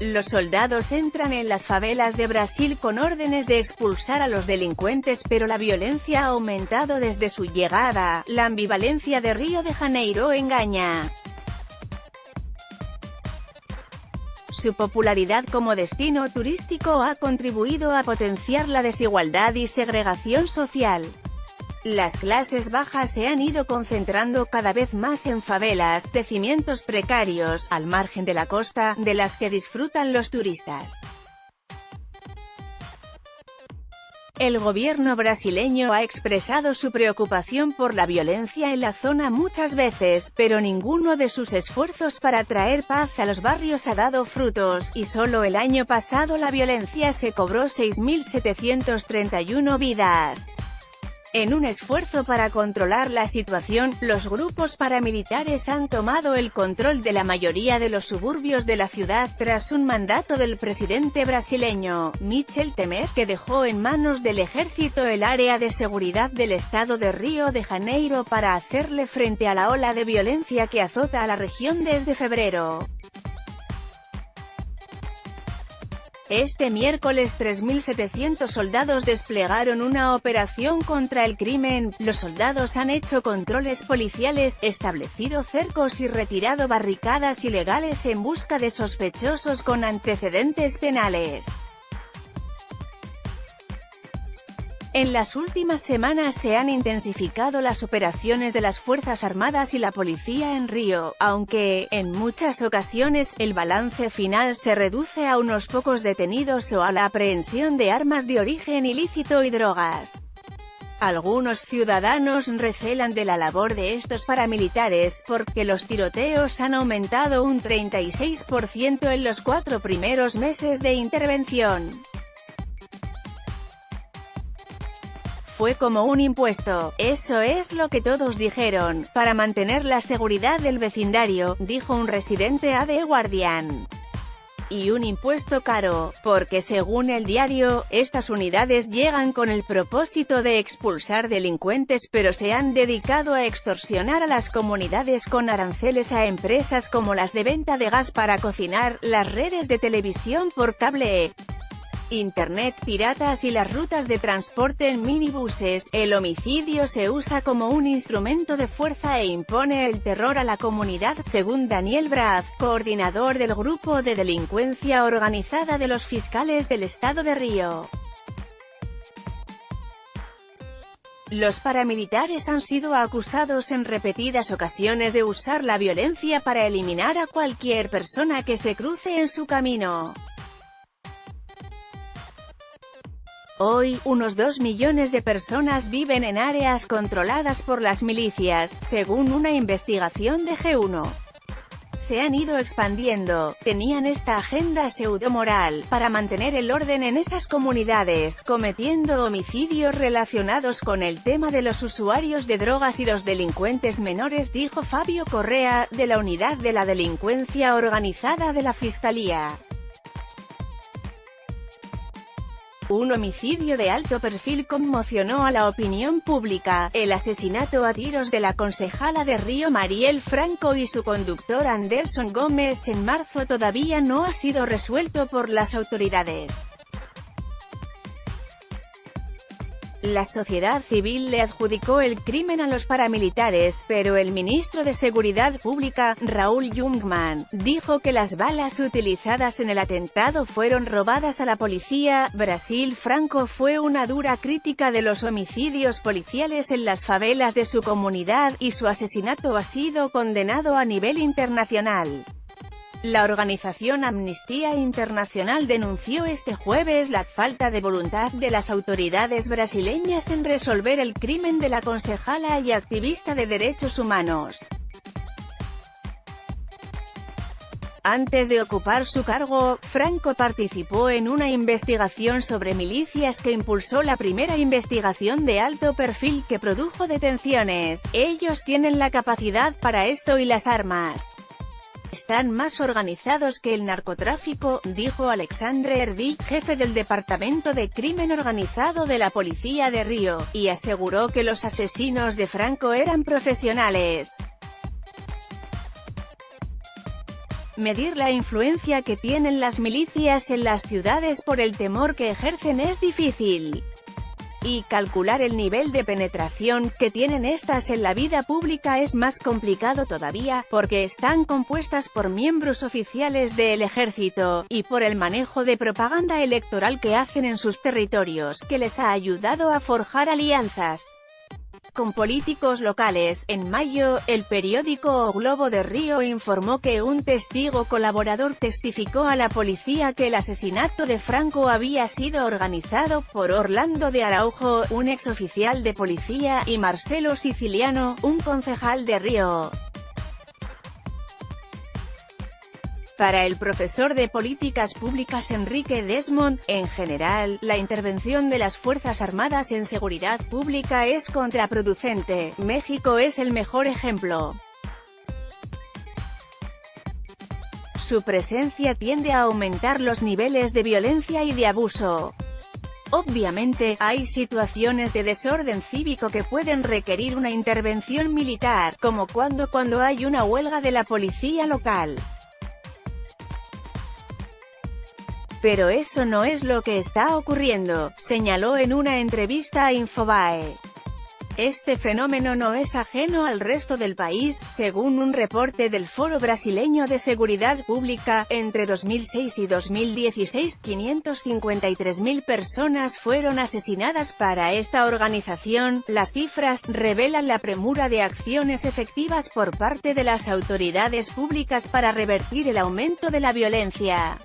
Los soldados entran en las favelas de Brasil con órdenes de expulsar a los delincuentes, pero la violencia ha aumentado desde su llegada. La ambivalencia de Río de Janeiro engaña. Su popularidad como destino turístico ha contribuido a potenciar la desigualdad y segregación social. Las clases bajas se han ido concentrando cada vez más en favelas, de cimientos precarios, al margen de la costa, de las que disfrutan los turistas. El gobierno brasileño ha expresado su preocupación por la violencia en la zona muchas veces, pero ninguno de sus esfuerzos para traer paz a los barrios ha dado frutos, y solo el año pasado la violencia se cobró 6.731 vidas. En un esfuerzo para controlar la situación, los grupos paramilitares han tomado el control de la mayoría de los suburbios de la ciudad tras un mandato del presidente brasileño, Michel Temer, que dejó en manos del ejército el área de seguridad del estado de Río de Janeiro para hacerle frente a la ola de violencia que azota a la región desde febrero. Este miércoles 3.700 soldados desplegaron una operación contra el crimen. Los soldados han hecho controles policiales, establecido cercos y retirado barricadas ilegales en busca de sospechosos con antecedentes penales. En las últimas semanas se han intensificado las operaciones de las Fuerzas Armadas y la policía en Río, aunque, en muchas ocasiones, el balance final se reduce a unos pocos detenidos o a la aprehensión de armas de origen ilícito y drogas. Algunos ciudadanos recelan de la labor de estos paramilitares, porque los tiroteos han aumentado un 36% en los 4 primeros meses de intervención. Fue como un impuesto, eso es lo que todos dijeron, para mantener la seguridad del vecindario, dijo un residente a The Guardian. Y un impuesto caro, porque según el diario, estas unidades llegan con el propósito de expulsar delincuentes, pero se han dedicado a extorsionar a las comunidades con aranceles a empresas como las de venta de gas para cocinar, las redes de televisión por cable, Internet piratas y las rutas de transporte en minibuses. El homicidio se usa como un instrumento de fuerza e impone el terror a la comunidad, según Daniel Braz, coordinador del Grupo de Delincuencia Organizada de los Fiscales del Estado de Río. Los paramilitares han sido acusados en repetidas ocasiones de usar la violencia para eliminar a cualquier persona que se cruce en su camino. Hoy, unos 2 millones de personas viven en áreas controladas por las milicias, según una investigación de G1. Se han ido expandiendo, tenían esta agenda pseudo-moral, para mantener el orden en esas comunidades, cometiendo homicidios relacionados con el tema de los usuarios de drogas y los delincuentes menores, dijo Fabio Correa, de la Unidad de la Delincuencia Organizada de la Fiscalía. Un homicidio de alto perfil conmocionó a la opinión pública. El asesinato a tiros de la concejala de Río Marielle Franco y su conductor Anderson Gómez en marzo todavía no ha sido resuelto por las autoridades. La sociedad civil le adjudicó el crimen a los paramilitares, pero el ministro de Seguridad Pública, Raúl Jungmann, dijo que las balas utilizadas en el atentado fueron robadas a la policía. Brasil. Franco fue una dura crítica de los homicidios policiales en las favelas de su comunidad, y su asesinato ha sido condenado a nivel internacional. La organización Amnistía Internacional denunció este jueves la falta de voluntad de las autoridades brasileñas en resolver el crimen de la concejala y activista de derechos humanos. Antes de ocupar su cargo, Franco participó en una investigación sobre milicias que impulsó la primera investigación de alto perfil que produjo detenciones. Ellos tienen la capacidad para esto y las armas. Están más organizados que el narcotráfico, dijo Alexandre Herdy, jefe del Departamento de Crimen Organizado de la Policía de Río, y aseguró que los asesinos de Franco eran profesionales. Medir la influencia que tienen las milicias en las ciudades por el temor que ejercen es difícil. Y calcular el nivel de penetración que tienen estas en la vida pública es más complicado todavía, porque están compuestas por miembros oficiales del ejército, y por el manejo de propaganda electoral que hacen en sus territorios, que les ha ayudado a forjar alianzas con políticos locales. En mayo, el periódico O Globo de Río informó que un testigo colaborador testificó a la policía que el asesinato de Franco había sido organizado por Orlando de Araujo, un exoficial de policía, y Marcelo Siciliano, un concejal de Río. Para el profesor de políticas públicas Enrique Desmond, en general, la intervención de las Fuerzas Armadas en seguridad pública es contraproducente. México es el mejor ejemplo. Su presencia tiende a aumentar los niveles de violencia y de abuso. Obviamente, hay situaciones de desorden cívico que pueden requerir una intervención militar, como cuando hay una huelga de la policía local. Pero eso no es lo que está ocurriendo, señaló en una entrevista a Infobae. Este fenómeno no es ajeno al resto del país, según un reporte del Foro Brasileño de Seguridad Pública. Entre 2006 y 2016, 553.000 personas fueron asesinadas. Para esta organización, las cifras revelan la premura de acciones efectivas por parte de las autoridades públicas para revertir el aumento de la violencia.